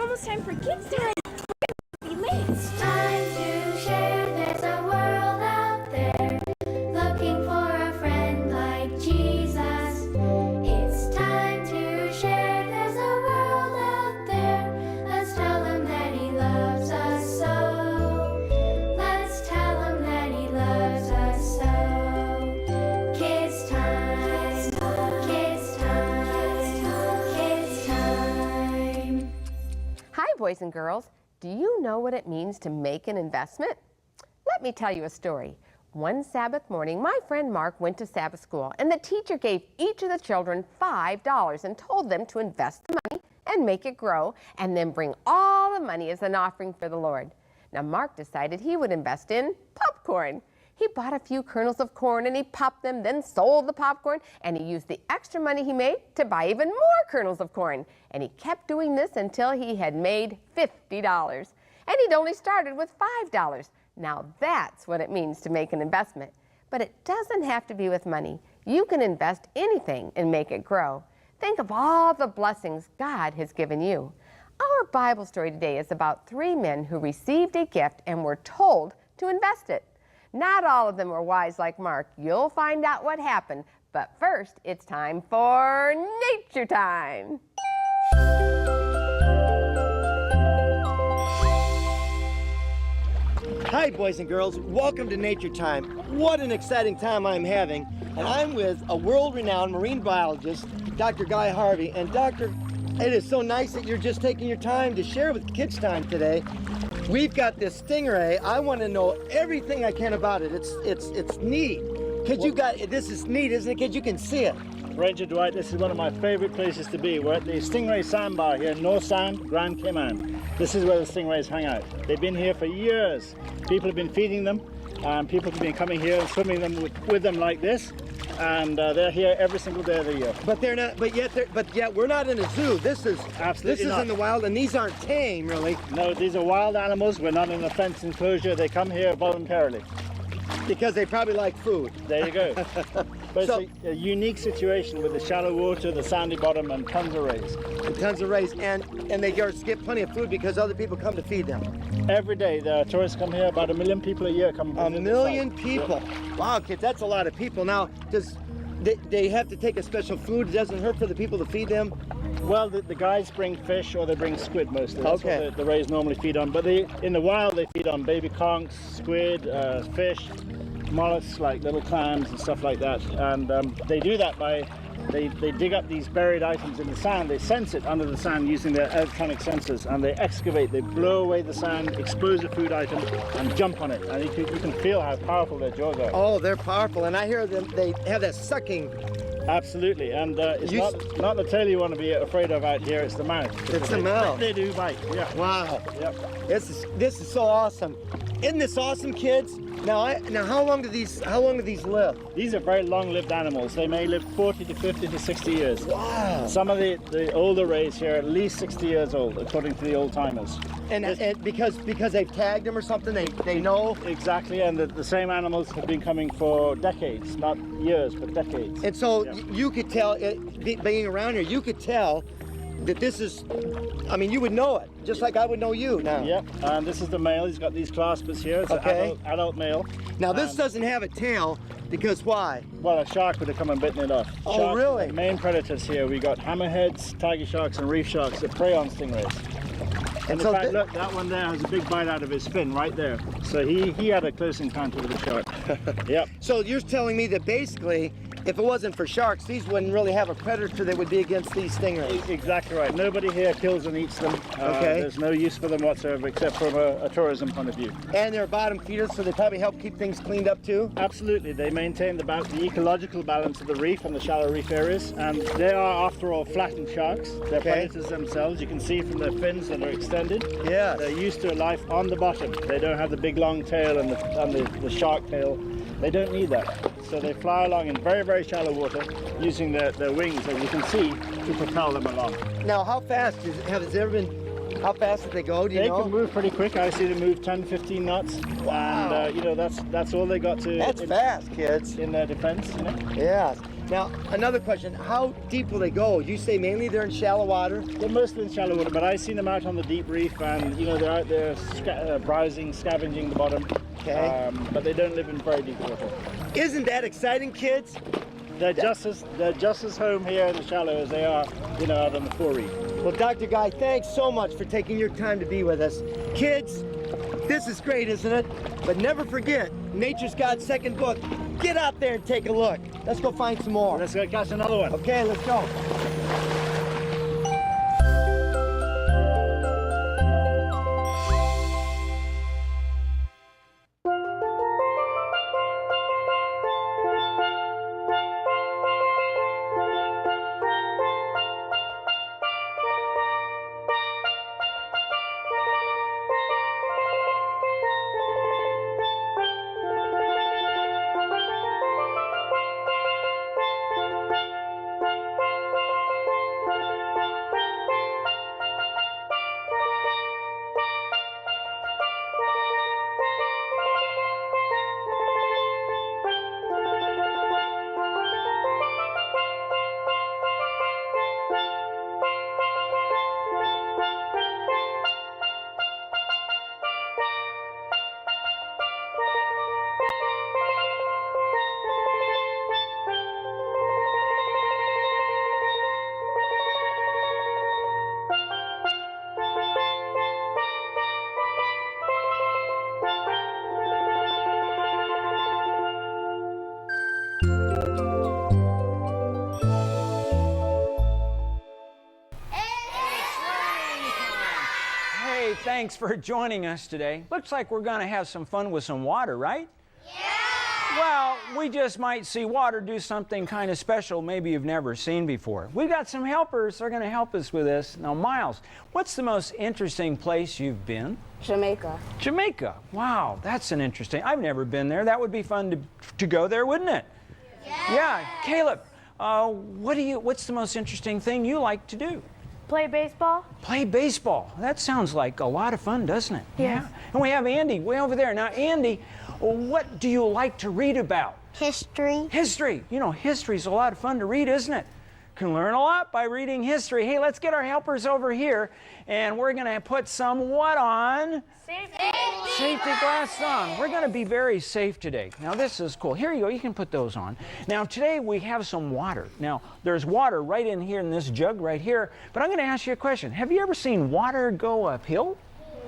almost time for kids time. We're gonna be late. It's time to share. There's a world out there looking for a friend like Jesus. It's time to share. There's a world out there. Let's tell him that he loves us so. Let's tell him that he loves us so. Kids time. Kids time. Kids time. Hi, boys and girls. Do you know what it means to make an investment? Let me tell you a story. One Sabbath morning, my friend Mark went to Sabbath school, and the teacher gave each of the children $5 and told them to invest the money and make it grow, and then bring all the money as an offering for the Lord. Now, Mark decided he would invest in popcorn. He bought a few kernels of corn and he popped them, then sold the popcorn, and he used the extra money he made to buy even more kernels of corn. And he kept doing this until he had made $50. And he'd only started with $5. Now that's what it means to make an investment. But it doesn't have to be with money. You can invest anything and make it grow. Think of all the blessings God has given you. Our Bible story today is about 3 men who received a gift and were told to invest it. Not all of them were wise like Mark. You'll find out what happened. But first, it's time for Nature Time. Hi, boys and girls. Welcome to Nature Time. What an exciting time I'm having. And I'm with a world-renowned marine biologist, Dr. Guy Harvey. And Doctor, it is so nice that you're just taking your time to share with Kids Time today. We've got this stingray. I want to know everything I can about it. It's neat. This is neat, isn't it? Because you can see it. Ranger Dwight, this is one of my favorite places to be. We're at the Stingray Sandbar here in North Sound, Grand Cayman. This is where the stingrays hang out. They've been here for years. People have been feeding them, and people have been coming here and swimming them with them like this. And they're here every single day of the year. But they're not. But yet we're not in a zoo. This is Absolutely not. in the wild, and these aren't tame, really. No, these are wild animals. We're not in a fenced enclosure. They come here voluntarily. Because they probably like food. There you go. But So- it's a unique situation with the shallow water, the sandy bottom, and tons of rays. Tons of rays, and they get plenty of food because other people come to feed them. Every day, the tourists come here. About 1 million people a year come. A visit the million site. people. Yep. Wow, kids, that's a lot of people. Now, they have to take a special food? It doesn't hurt for the people to feed them? Well, the guys bring fish or they bring squid mostly. That's Okay. what the rays normally feed on. But in the wild, they feed on baby conchs, squid, fish, mollusks like little clams and stuff like that. And they do that by they dig up these buried items in the sand. They sense it under the sand using their electronic sensors, and they excavate. They blow away the sand, expose a food item, and jump on it. And you can feel how powerful their jaws are. Oh, they're powerful, and I hear them. They have that sucking. Absolutely, and it's not the tail you want to be afraid of out here. It's the mouth. It's the mouth. They do bite. Yeah. Wow. Yep. This is so awesome. Isn't this awesome, kids? Now how long do these live? These are very long-lived animals. They may live 40 to 50 to 60 years. Wow. Some of the older rays here are at least 60 years old, according to the old-timers. And because they've tagged them or something, they know. Exactly, and the same animals have been coming for decades, not years, but decades. And so Yeah. you could tell, being around here, you could tell that this is, I mean, you would know it, just like I would know you now. Yep, and this is the male. He's got these claspers here. It's Okay. an adult male. Now this doesn't have a tail, because why? Well, a shark would have come and bitten it off. Oh, Sharks are really? the main predators here. We got hammerheads, tiger sharks, and reef sharks that prey on stingrays. And in so fact, look, that one there has a big bite out of his fin right there. So he had a close encounter with a shark. Yep. So you're telling me that basically, if it wasn't for sharks, these wouldn't really have a predator that would be against these stingrays. Exactly right. Nobody here kills and eats them. Okay. There's no use for them whatsoever, except from a tourism point of view. And they're bottom feeders, so they probably help keep things cleaned up too? Absolutely. They maintain the ecological balance of the reef and the shallow reef areas. And they are, after all, flattened sharks. They're predators themselves. You can see from their fins that are extended. Yeah. They're used to a life on the bottom. They don't have the big long tail and the shark tail. They don't need that. So they fly along in very, very shallow water using their wings, as you can see, to propel them along. Now, how fast how fast did they go? Do you They know? can move pretty quick. I see them move 10, 15 knots. Wow. And, that's all they got to... That's fast, kids. In their defense, you know? Yeah. Now, another question, how deep will they go? You say mainly they're in shallow water? They're mostly in shallow water, but I've seen them out on the deep reef, and you know they're out there browsing, scavenging the bottom. Okay. But they don't live in very deep water. Isn't that exciting, kids? They're just as home here in the shallow as they are, you know, out on the fore reef. Well, Dr. Guy, thanks so much for taking your time to be with us. Kids, this is great, isn't it? But never forget, Nature's God's second book. Get out there and take a look. Let's go find some more. Let's go catch another one. Okay, let's go. Thanks for joining us today. Looks like we're going to have some fun with some water, right? Yeah! Well, we just might see water do something kind of special maybe you've never seen before. We've got some helpers. They're going to help us with this. Now, Miles, what's the most interesting place you've been? Jamaica. Jamaica. Wow, that's an interesting. I've never been there. That would be fun to go there, wouldn't it? Yeah. Caleb, what's the most interesting thing you like to do? Play baseball. Play baseball. That sounds like a lot of fun, doesn't it? Yeah. And we have Andy way over there. Now, Andy, what do you like to read about? History. History. You know, history's a lot of fun to read, isn't it? Can learn a lot by reading history. Hey, let's get our helpers over here, and we're going to put some what on? Safety glasses on. We're going to be very safe today. Now, this is cool. Here you go. You can put those on. Now, today we have some water. Now, there's water right in here in this jug right here, but I'm going to ask you a question. Have you ever seen water go uphill?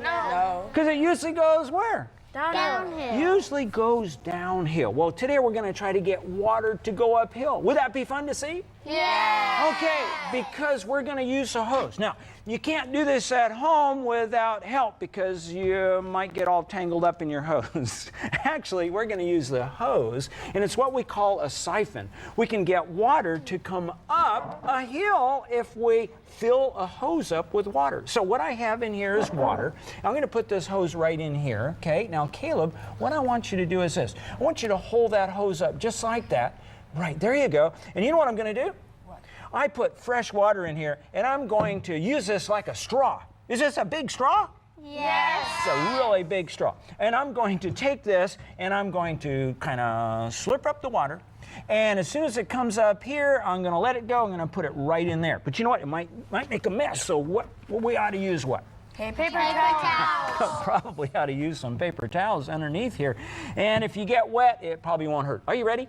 No. Because it usually goes where? Downhill. Usually goes downhill. Well, today we're going to try to get water to go uphill. Would that be fun to see? Yeah. Okay, because we're going to use a hose. Now, you can't do this at home without help because you might get all tangled up in your hose. Actually, we're going to use the hose, and it's what we call a siphon. We can get water to come up a hill if we fill a hose up with water. So what I have in here is water. I'm going to put this hose right in here, okay? Now, Caleb, what I want you to do is this. I want you to hold that hose up just like that. Right, there you go. And you know what I'm going to do? What? I put fresh water in here, and I'm going to use this like a straw. Is this a big straw? Yes. It's a really big straw. And I'm going to take this, and I'm going to kind of slurp up the water. And as soon as it comes up here, I'm going to let it go. I'm going to put it right in there. But you know what? It might make a mess. So what we ought to use what? Paper towels. Probably ought to use some paper towels underneath here. And if you get wet, it probably won't hurt. Are you ready?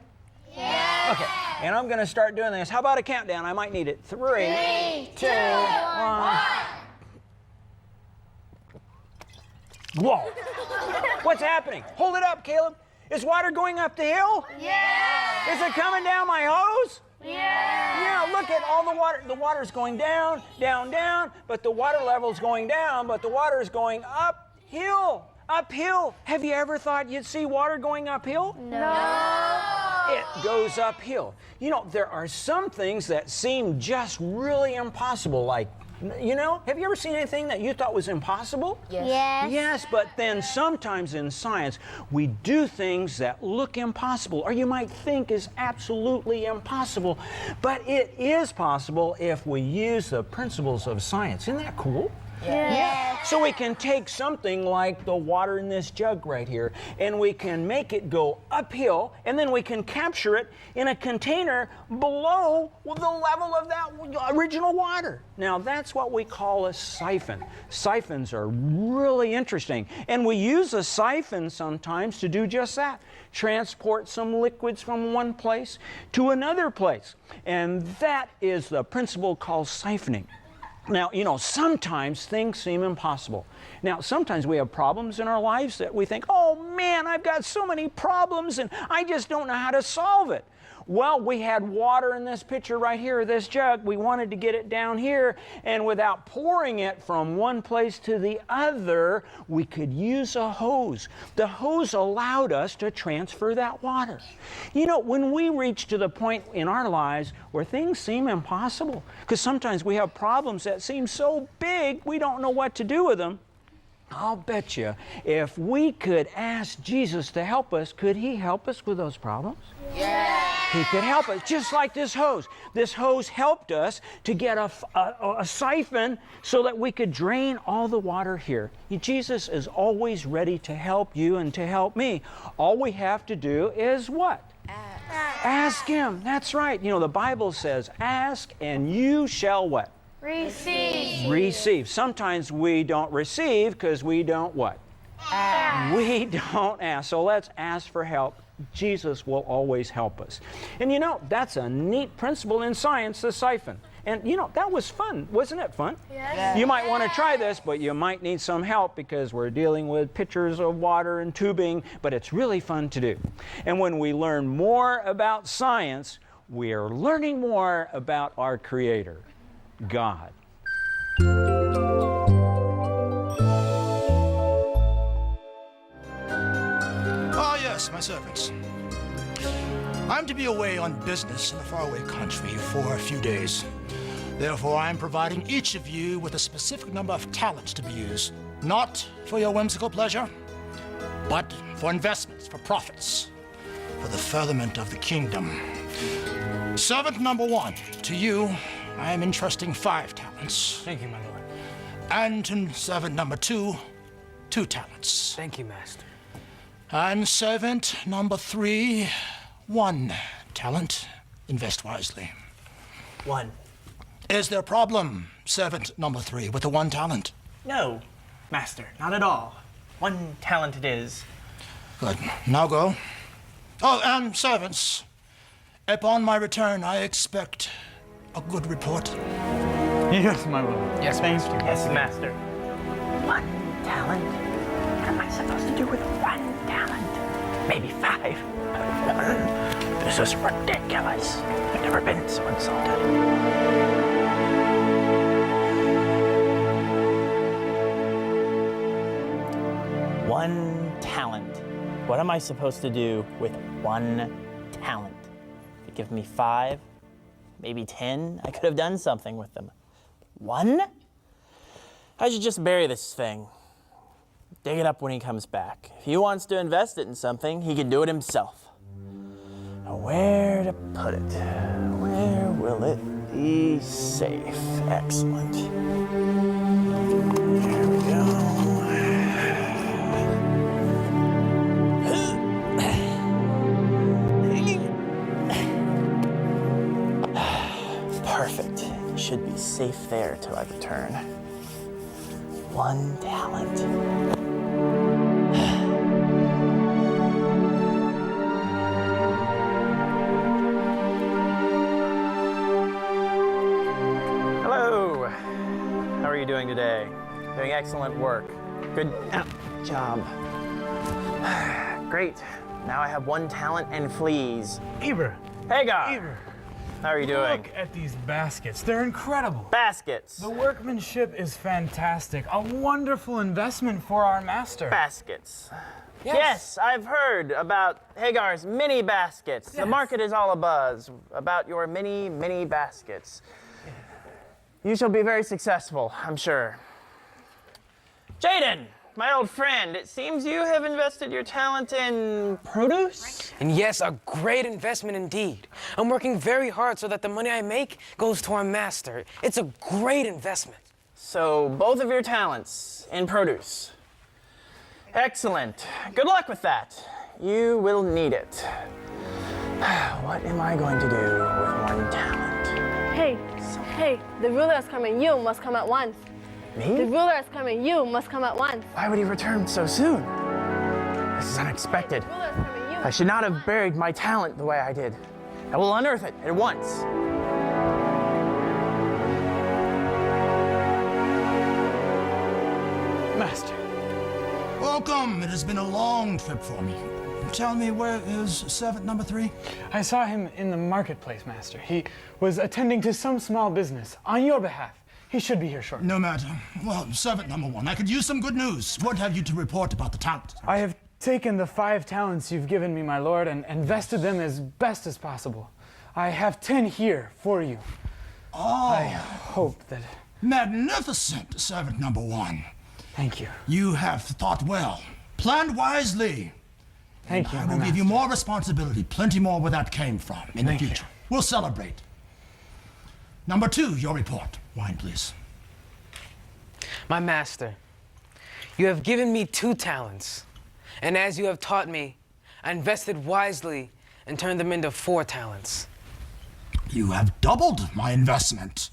Yeah. Okay, and I'm going to start doing this. How about a countdown? I might need it. 3, 2, 1. Whoa! What's happening? Hold it up, Caleb. Is water going up the hill? Yeah. Is it coming down my hose? Yeah. Yeah, look at all the water. The water's going down, down, down, but the water level's going down, but the water is going uphill. Uphill. Have you ever thought you'd see water going uphill? No. It goes uphill. You know, there are some things that seem just really impossible, like, you know, have you ever seen anything that you thought was impossible? Yes. Yes, but then sometimes in science, we do things that look impossible, or you might think is absolutely impossible, but it is possible if we use the principles of science. Isn't that cool? Yes. So we can take something like the water in this jug right here, and we can make it go uphill, and then we can capture it in a container below the level of that original water. Now that's what we call a siphon. Siphons are really interesting, and we use a siphon sometimes to do just that. Transport some liquids from one place to another place. And that is the principle called siphoning. Now, you know, sometimes things seem impossible. Now, sometimes we have problems in our lives that we think, oh man, I've got so many problems and I just don't know how to solve it. Well, we had water in this pitcher right here, this jug. We wanted to get it down here, and without pouring it from one place to the other, we could use a hose. The hose allowed us to transfer that water. You know, when we reach to the point in our lives where things seem impossible, because sometimes we have problems that seem so big we don't know what to do with them, I'll bet you if we could ask Jesus to help us, could He help us with those problems? Yes. He could help us, just like this hose. This hose helped us to get a siphon so that we could drain all the water here. Jesus is always ready to help you and to help me. All we have to do is what? Ask Him. That's right. You know, the Bible says, ask and you shall what? Receive. Receive. Sometimes we don't receive because we don't what? Ask. We don't ask. So let's ask for help. Jesus will always help us. And you know, that's a neat principle in science, the siphon. And you know, that was fun. Wasn't it fun? Yes. You might want to try this, but you might need some help because we're dealing with pitchers of water and tubing, but it's really fun to do. And when we learn more about science, we are learning more about our Creator, God. Ah, yes, my servants. I'm to be away on business in a faraway country for a few days. Therefore, I'm providing each of you with a specific number of talents to be used, not for your whimsical pleasure, but for investments, for profits, for the furtherment of the kingdom. Servant number 1, to you, I am entrusting 5 talents. Thank you, my lord. And to servant number 2, 2 talents. Thank you, master. And servant number 3, 1 talent. Invest wisely. 1. Is there a problem, servant number 3, with the 1 talent? No, master, not at all. 1 talent it is. Good. Now go. Oh, and servants, upon my return, I expect a good report. Yes, my lord. Yes, master. Yes, master. 1 talent? What am I supposed to do with 1 talent? Maybe 5. This is ridiculous. I've never been so insulted. One talent. What am I supposed to do with 1 talent? If you give me 5, maybe 10, I could have done something with them. 1? I should just bury this thing. Dig it up when he comes back. If he wants to invest it in something, he can do it himself. Now, where to put it? Where will it be safe? Excellent. There we go. Perfect. Should be safe there till I return. 1 talent. Hello. How are you doing today? Doing excellent work. Good job. Great. Now I have 1 talent and fleas. Eber, Hagar. Eber, How are you doing? look at these baskets. They're incredible. Baskets. The workmanship is fantastic. A wonderful investment for our master. Baskets. Yes, I've heard about Hagar's mini baskets. The Yes. market is all abuzz about your mini baskets. You shall be very successful, I'm sure. Jaden, my old friend, it seems you have invested your talent in produce? And yes, a great investment indeed. I'm working very hard so that the money I make goes to our master. It's a great investment. So both of your talents in produce. Excellent. Good luck with that. You will need it. What am I going to do with one talent? Hey, the ruler is coming. You must come at once. Me? The ruler is coming. You must come at once. Why would he return so soon? This is unexpected. The ruler is coming. You I should not have buried my talent the way I did. I will unearth it at once. Master. Welcome. It has been a long trip for me. Tell me, where is servant number 3? I saw him in the marketplace, Master. He was attending to some small business on your behalf. He should be here shortly. No matter. Well, servant number 1, I could use some good news. What have you to report about the talent? I have taken the 5 talents you've given me, my lord, and invested them as best as possible. I have 10 here for you. Oh. I hope that... Magnificent, servant number 1. Thank you. You have thought well, planned wisely. Thank you, I my will give you master. more responsibility, plenty more where that came from in the future. We'll celebrate. Number 2, your report. Wine, please. My master, you have given me 2 talents. And as you have taught me, I invested wisely and turned them into 4 talents. You have doubled my investment.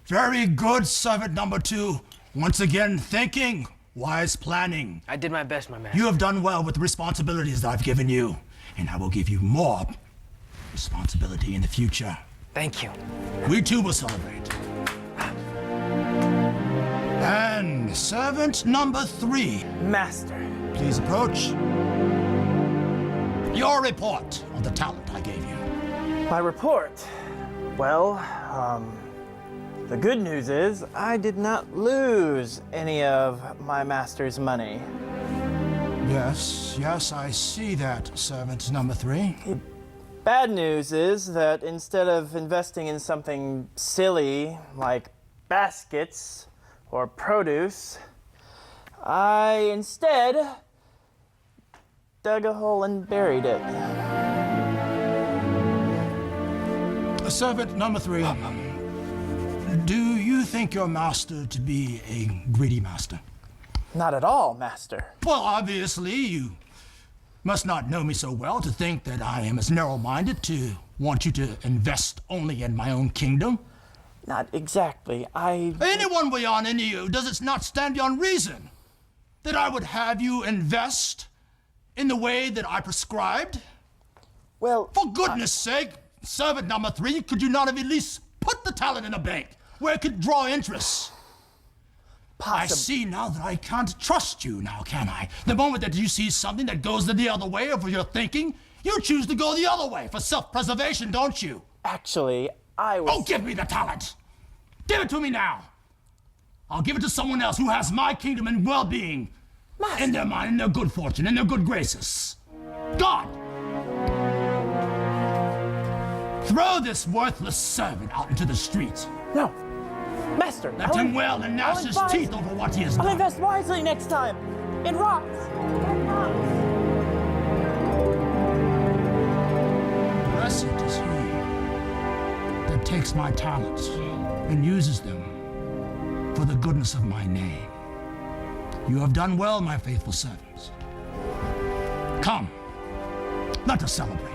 Very good, servant number 2. Once again, thinking, wise planning. I did my best, my master. You have done well with the responsibilities that I've given you, and I will give you more responsibility in the future. Thank you. We too will celebrate. And servant number 3. Master. Please approach. Your report on the talent I gave you. My report? Well, the good news is I did not lose any of my master's money. Yes, I see that, servant number 3. Bad news is that instead of investing in something silly like baskets or produce, I instead dug a hole and buried it. Servant number 3, do you think your master to be a greedy master? Not at all, master. Well, obviously, you must not know me so well to think that I am as narrow-minded to want you to invest only in my own kingdom. Not exactly. Anyone beyond any of you, does it not stand beyond reason that I would have you invest in the way that I prescribed? Well, for goodness sake, servant number 3, could you not have at least put the talent in a bank where it could draw interest? I see now that I can't trust you now, can I? The moment that you see something that goes the other way of your thinking, you choose to go the other way for self-preservation, don't you? Actually, I was... Oh, give me the talent! Give it to me now! I'll give it to someone else who has my kingdom and well-being in their mind, in their good fortune, in their good graces. God! Throw this worthless servant out into the street. No. Master, Let him wail and gnash his teeth over what he has I'll done. invest wisely next time. In rocks. Blessed is he that takes my talents and uses them for the goodness of my name. You have done well, my faithful servants. Come, let us celebrate.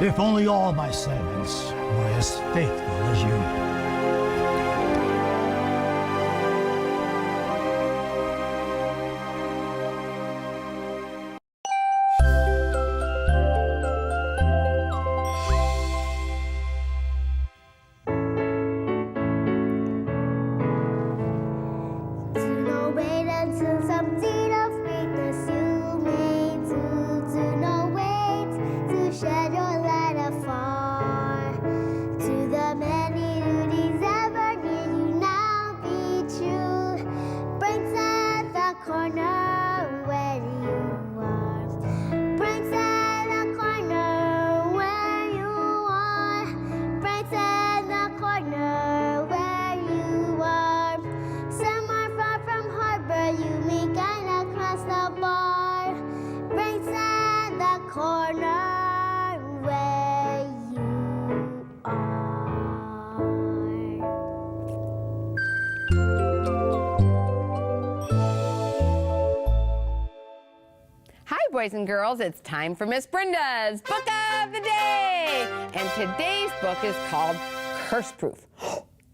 If only all my servants were as faithful as you. Shed your light afar to the many duties. boys and girls, it's time for Miss Brenda's Book of the Day. And today's book is called Curse Proof.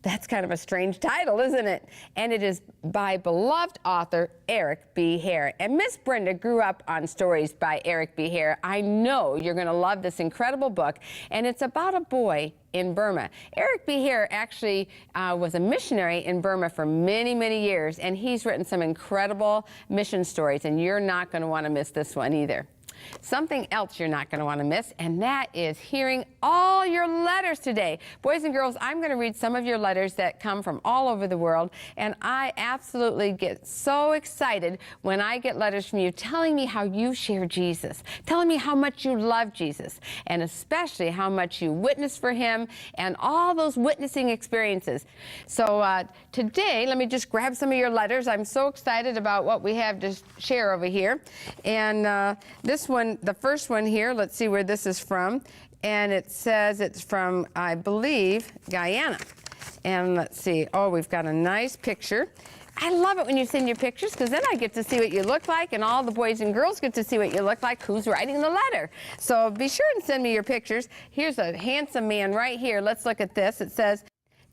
That's kind of a strange title, isn't it? And it is by beloved author Eric B. Hare. And Miss Brenda grew up on stories by Eric B. Hare. I know you're going to love this incredible book. And it's about a boy in Burma. Eric B. Hare actually was a missionary in Burma for many, many years. And he's written some incredible mission stories. And you're not going to want to miss this one either. Something else you're not going to want to miss, and that is hearing all your letters today. Boys and girls, I'm going to read some of your letters that come from all over the world, and I absolutely get so excited when I get letters from you telling me how you share Jesus, telling me how much you love Jesus, and especially how much you witness for him and all those witnessing experiences. So today, let me just grab some of your letters. I'm so excited about what we have to share over here. And this one, the first one here, let's see where this is from. And it says it's from, I believe, Guyana. And let's see, oh, we've got a nice picture. I love it when you send your pictures because then I get to see what you look like and all the boys and girls get to see what you look like, who's writing the letter. So be sure and send me your pictures. Here's a handsome man right here. Let's look at this. It says,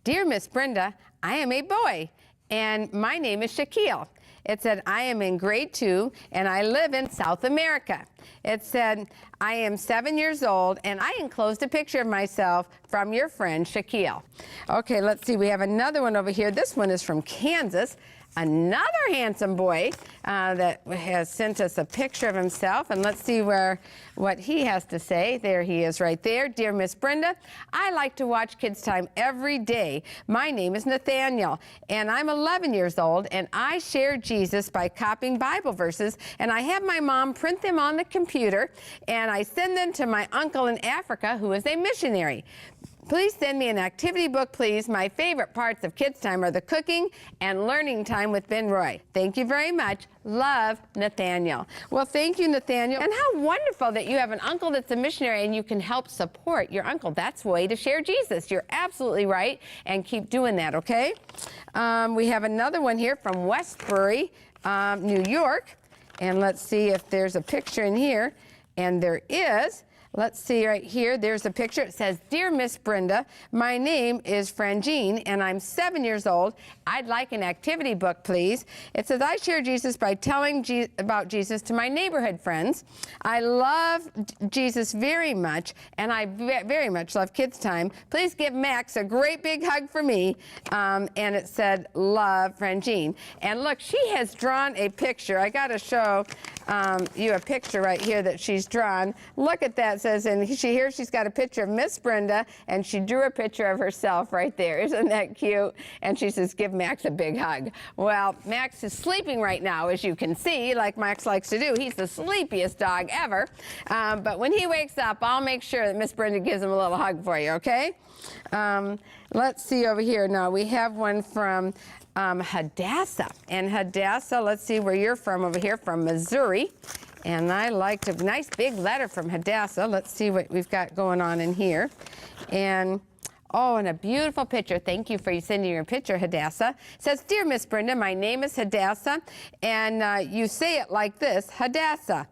"Dear Miss Brenda, I am a boy and my name is Shaquille." It said, "I am in grade 2 and I live in South America." It said, "I am 7 years old," and I enclosed a picture of myself from your friend Shaquille. Okay, let's see. We have another one over here. This one is from Kansas. Another handsome boy that has sent us a picture of himself, and let's see what he has to say. There he is right there. "Dear Miss Brenda, I like to watch Kids Time every day. My name is Nathaniel, and I'm 11 years old, and I share Jesus by copying Bible verses, and I have my mom print them on the computer, and I send them to my uncle in Africa, who is a missionary. Please send me an activity book, please. My favorite parts of Kids Time are the cooking and learning time with Ben Roy. Thank you very much. Love, Nathaniel." Well, thank you, Nathaniel. And how wonderful that you have an uncle that's a missionary and you can help support your uncle. That's the way to share Jesus. You're absolutely right. And keep doing that, okay? We have another one here from Westbury, New York. And let's see if there's a picture in here. And there is. Let's see right here. There's a picture. It says, "Dear Miss Brenda, my name is Frangine and I'm 7 years old. I'd like an activity book, please." It says, "I share Jesus by telling about Jesus to my neighborhood friends. I love Jesus very much and I very much love Kids Time. Please give Max a great big hug for me." And it said, "Love, Frangine." And look, she has drawn a picture. I got to show you a picture right here that she's drawn. Look at that. It says, and she's got a picture of Miss Brenda, and she drew a picture of herself right there. Isn't that cute? And she says, "Give Max a big hug." Well, Max is sleeping right now, as you can see, like Max likes to do. He's the sleepiest dog ever. But when he wakes up, I'll make sure that Miss Brenda gives him a little hug for you, okay? Let's see over here. Now, we have one from Hadassah. And Hadassah, let's see where you're from over here, from Missouri. And I liked a nice big letter from Hadassah. Let's see what we've got going on in here. And oh, and a beautiful picture. Thank you for sending your picture, Hadassah. It says, "Dear Miss Brenda, my name is Hadassah, and you say it like this, Hadassah.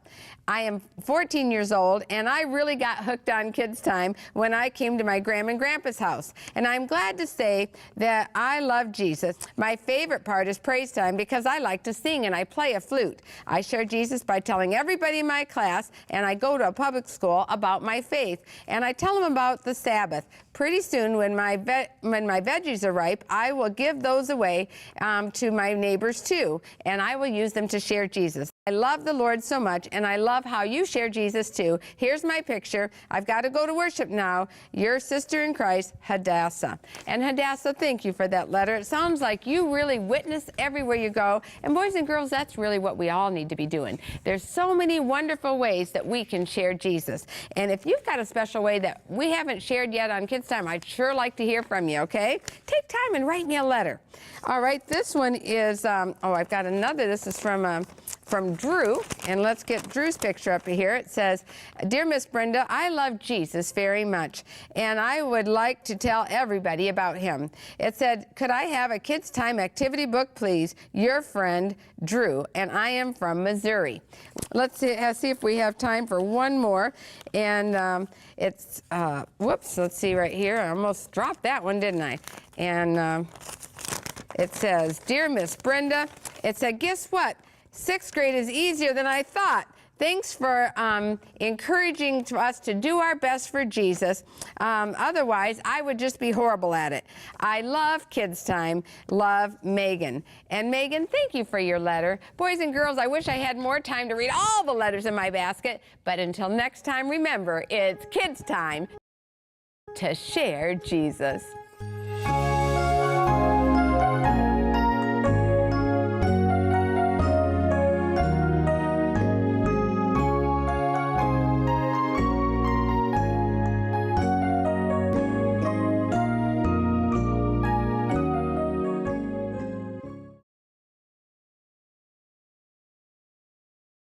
I am 14 years old, and I really got hooked on Kids Time when I came to my grandma and grandpa's house. And I'm glad to say that I love Jesus. My favorite part is praise time because I like to sing and I play a flute. I share Jesus by telling everybody in my class, and I go to a public school, about my faith. And I tell them about the Sabbath. Pretty soon, when my veggies are ripe, I will give those away to my neighbors too, and I will use them to share Jesus. I love the Lord so much, and I love how you share Jesus too. Here's my picture. I've got to go to worship now. Your sister in Christ, Hadassah." And Hadassah, thank you for that letter. It sounds like you really witness everywhere you go. And boys and girls, that's really what we all need to be doing. There's so many wonderful ways that we can share Jesus. And if you've got a special way that we haven't shared yet on Kids Time, I'd sure like to hear from you, okay? Take time and write me a letter. All right, this one is, I've got another. This is from from Drew, and let's get Drew's picture up here. It says, "Dear Miss Brenda, I love Jesus very much, and I would like to tell everybody about him." It said, "Could I have a Kids Time activity book, please? Your friend, Drew, and I am from Missouri." Let's see if we have time for one more, and it's, whoops, let's see right here. I almost dropped that one, didn't I? And it says, "Dear Miss Brenda," it said, "Guess what? 6th grade is easier than I thought. Thanks for encouraging us to do our best for Jesus. Otherwise, I would just be horrible at it. I love Kids Time. Love, Megan." And Megan, thank you for your letter. Boys and girls, I wish I had more time to read all the letters in my basket. But until next time, remember, it's Kids Time to share Jesus.